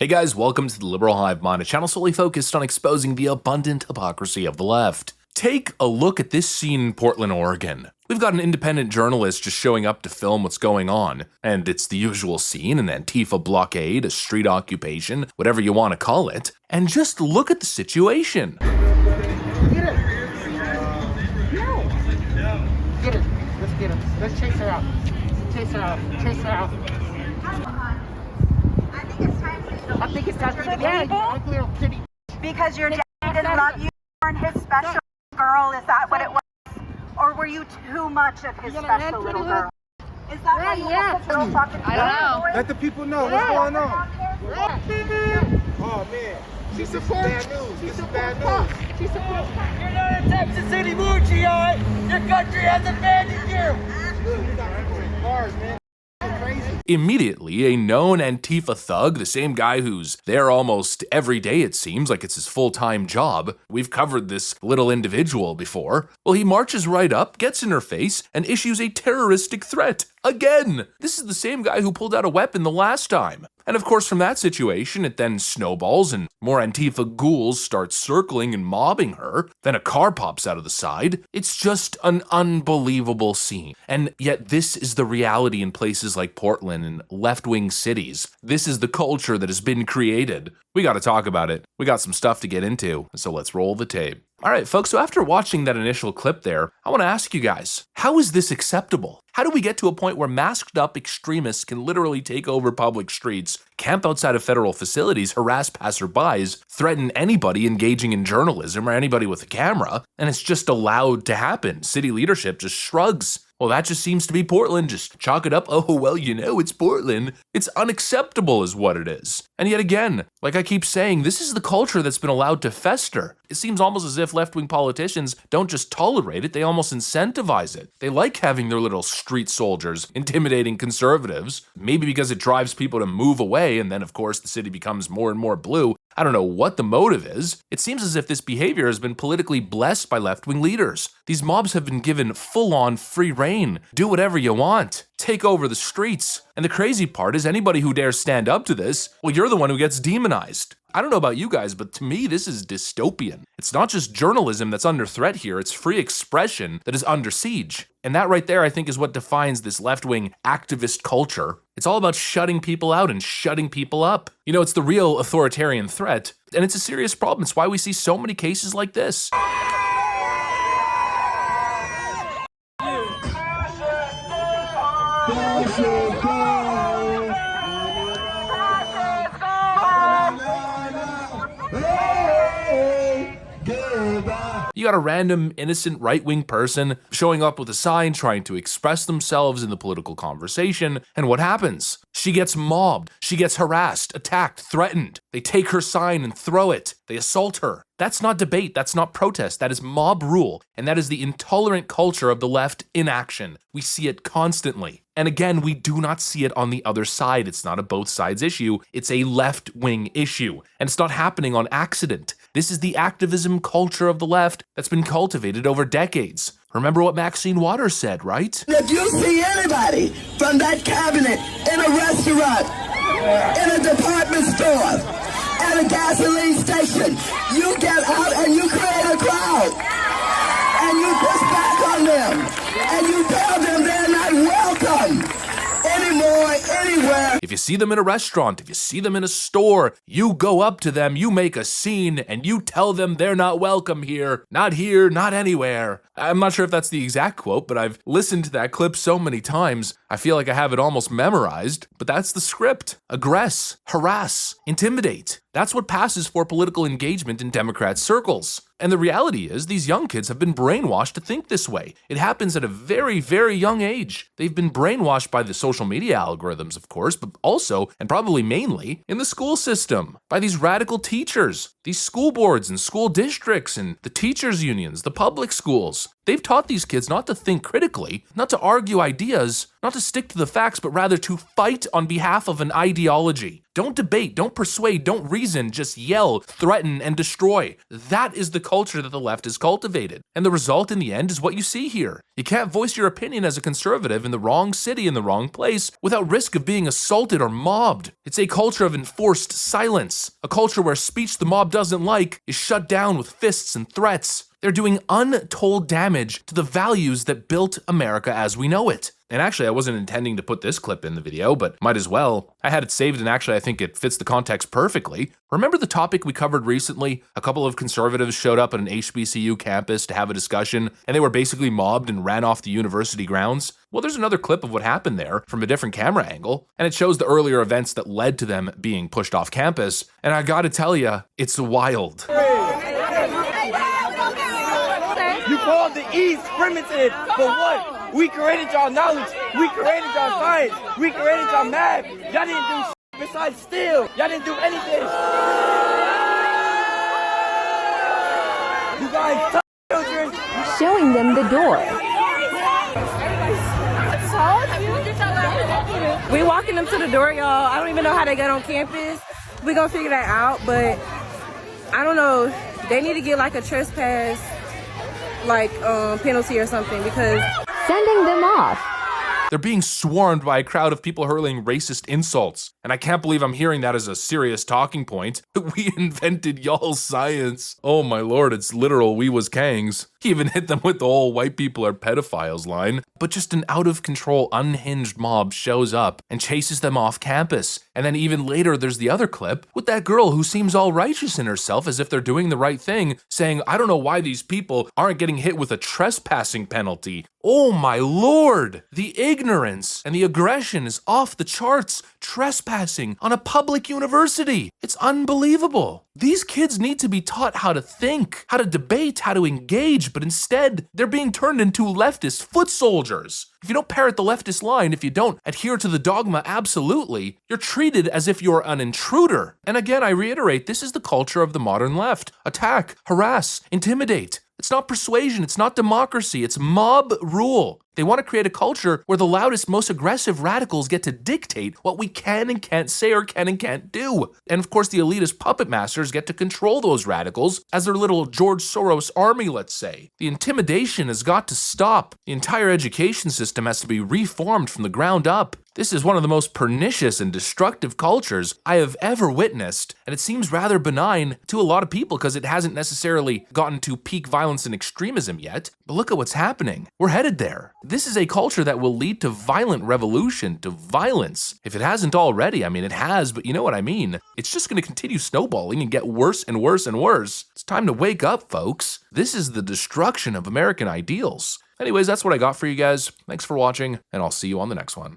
Hey guys, welcome to the Liberal Hive Mind, a channel solely focused on exposing the abundant hypocrisy of the left. Take a look at this scene in Portland, Oregon. We've got an independent journalist just showing up to film what's going on, and it's the usual scene, an Antifa blockade, a street occupation, whatever you want to call it, and just look at the situation. Get him! No! Get him! Let's get him. Let's chase her out. Chase her out. Chase her out. I think it's time for you to leave, you ugly little kitty. Because your dad didn't love you, you weren't his special girl, is that what it was? Or were you too much of his special little girl? Is that why you have the girl talking to I don't know. Let the people know what's going on. Oh man, She's this is supporting. bad news. This is bad news. She's supporting. You're not a Texas anymore, G.I. Your country has abandoned you. Look, you got people in cars, man. Crazy. Immediately, a known Antifa thug, the same guy who's there almost every day it seems like it's his full-time job, we've covered this little individual before, well, he marches right up, gets in her face, and issues a terroristic threat. Again! This is the same guy who pulled out a weapon the last time. And of course, from that situation, it then snowballs and more Antifa ghouls start circling and mobbing her. Then a car pops out of the side. It's just an unbelievable scene. And yet this is the reality in places like Portland and left-wing cities. This is the culture that has been created. We gotta talk about it. We got some stuff to get into, so let's roll the tape. Alright folks, so after watching that initial clip there, I want to ask you guys, how is this acceptable? How do we get to a point where masked up extremists can literally take over public streets, camp outside of federal facilities, harass passerbys, threaten anybody engaging in journalism or anybody with a camera, and it's just allowed to happen? City leadership just shrugs. Well, that just seems to be Portland. Just chalk it up. Oh, well, you know, it's Portland. It's unacceptable is what it is. And yet again, like I keep saying, this is the culture that's been allowed to fester. It seems almost as if left-wing politicians don't just tolerate it, they almost incentivize it. They like having their little street soldiers intimidating conservatives, maybe because it drives people to move away, and then of course the city becomes more and more blue. I don't know what the motive is. It seems as if this behavior has been politically blessed by left-wing leaders. These mobs have been given full-on free reign. Do whatever you want. Take over the streets. And the crazy part is anybody who dares stand up to this, well, you're the one who gets demonized. I don't know about you guys, but to me, this is dystopian. It's not just journalism that's under threat here, it's free expression that is under siege. And that right there, I think, is what defines this left-wing activist culture. It's all about shutting people out and shutting people up. You know, it's the real authoritarian threat, and it's a serious problem. It's why we see so many cases like this. You got a random, innocent right-wing person showing up with a sign trying to express themselves in the political conversation, and what happens? She gets mobbed, she gets harassed, attacked, threatened. They take her sign and throw it. They assault her. That's not debate, that's not protest, that is mob rule, and that is the intolerant culture of the left in action. We see it constantly. And again, we do not see it on the other side. It's not a both sides issue, it's a left-wing issue. And it's not happening on accident. This is the activism culture of the left that's been cultivated over decades. Remember what Maxine Waters said, right? If you see anybody from that cabinet in a restaurant, in a department store, at a gasoline station, you get out and you create a crowd. And you push back on them. And you tell them they're not welcome anymore, anywhere. If you see them in a restaurant, if you see them in a store, you go up to them, you make a scene, and you tell them they're not welcome here, not anywhere. I'm not sure if that's the exact quote, but I've listened to that clip so many times, I feel like I have it almost memorized, but that's the script. Aggress, harass, intimidate. That's what passes for political engagement in Democrat circles. And the reality is, these young kids have been brainwashed to think this way. It happens at a very, very young age. They've been brainwashed by the social media algorithms, of course, but also, and probably mainly, in the school system, by these radical teachers, these school boards and school districts and the teachers' unions, the public schools. They've taught these kids not to think critically, not to argue ideas, not to stick to the facts, but rather to fight on behalf of an ideology. Don't debate, don't persuade, don't reason, just yell, threaten, and destroy. That is the culture that the left has cultivated. And the result in the end is what you see here. You can't voice your opinion as a conservative in the wrong city, in the wrong place, without risk of being assaulted or mobbed. It's a culture of enforced silence, a culture where speech the mob doesn't like is shut down with fists and threats. They're doing untold damage to the values that built America as we know it. And actually, I wasn't intending to put this clip in the video, but might as well. I had it saved, and actually I think it fits the context perfectly. Remember the topic we covered recently? A couple of conservatives showed up at an HBCU campus to have a discussion, and they were basically mobbed and ran off the university grounds. Well, there's another clip of what happened there from a different camera angle, and it shows the earlier events that led to them being pushed off campus, and I gotta tell ya, it's wild. You called the East primitive, but what? We created y'all knowledge. We created y'all science. We created y'all math. Y'all didn't do shit besides steal. Y'all didn't do anything. You guys tough children. Showing them the door. We walking them to the door, y'all. I don't even know how they got on campus. We gonna figure that out, but I don't know. They need to get like a trespass penalty or something because Sending them off. They're being swarmed by a crowd of people hurling racist insults. And I can't believe I'm hearing that as a serious talking point. We invented y'all's science. Oh my lord, it's literal we was kangs. He even hit them with the whole white people are pedophiles line. But just an out of control, unhinged mob shows up and chases them off campus. And then even later there's the other clip with that girl who seems all righteous in herself as if they're doing the right thing, saying, I don't know why these people aren't getting hit with a trespassing penalty. Oh my lord! The ignorance and the aggression is off the charts. Trespassing on a public university. It's unbelievable. These kids need to be taught how to think, how to debate, how to engage, but instead, they're being turned into leftist foot soldiers. If you don't parrot the leftist line, if you don't adhere to the dogma absolutely, you're treated as if you're an intruder. And again, I reiterate, this is the culture of the modern left. Attack, harass, intimidate. It's not persuasion, it's not democracy, it's mob rule. They want to create a culture where the loudest, most aggressive radicals get to dictate what we can and can't say or can and can't do. And of course, the elitist puppet masters get to control those radicals as their little George Soros army, let's say. The intimidation has got to stop. The entire education system has to be reformed from the ground up. This is one of the most pernicious and destructive cultures I have ever witnessed, and it seems rather benign to a lot of people because it hasn't necessarily gotten to peak violence and extremism yet. But look at what's happening. We're headed there. This is a culture that will lead to violent revolution, to violence. If it hasn't already, I mean, it has, but you know what I mean. It's just going to continue snowballing and get worse and worse and worse. It's time to wake up, folks. This is the destruction of American ideals. Anyways, that's what I got for you guys. Thanks for watching, and I'll see you on the next one.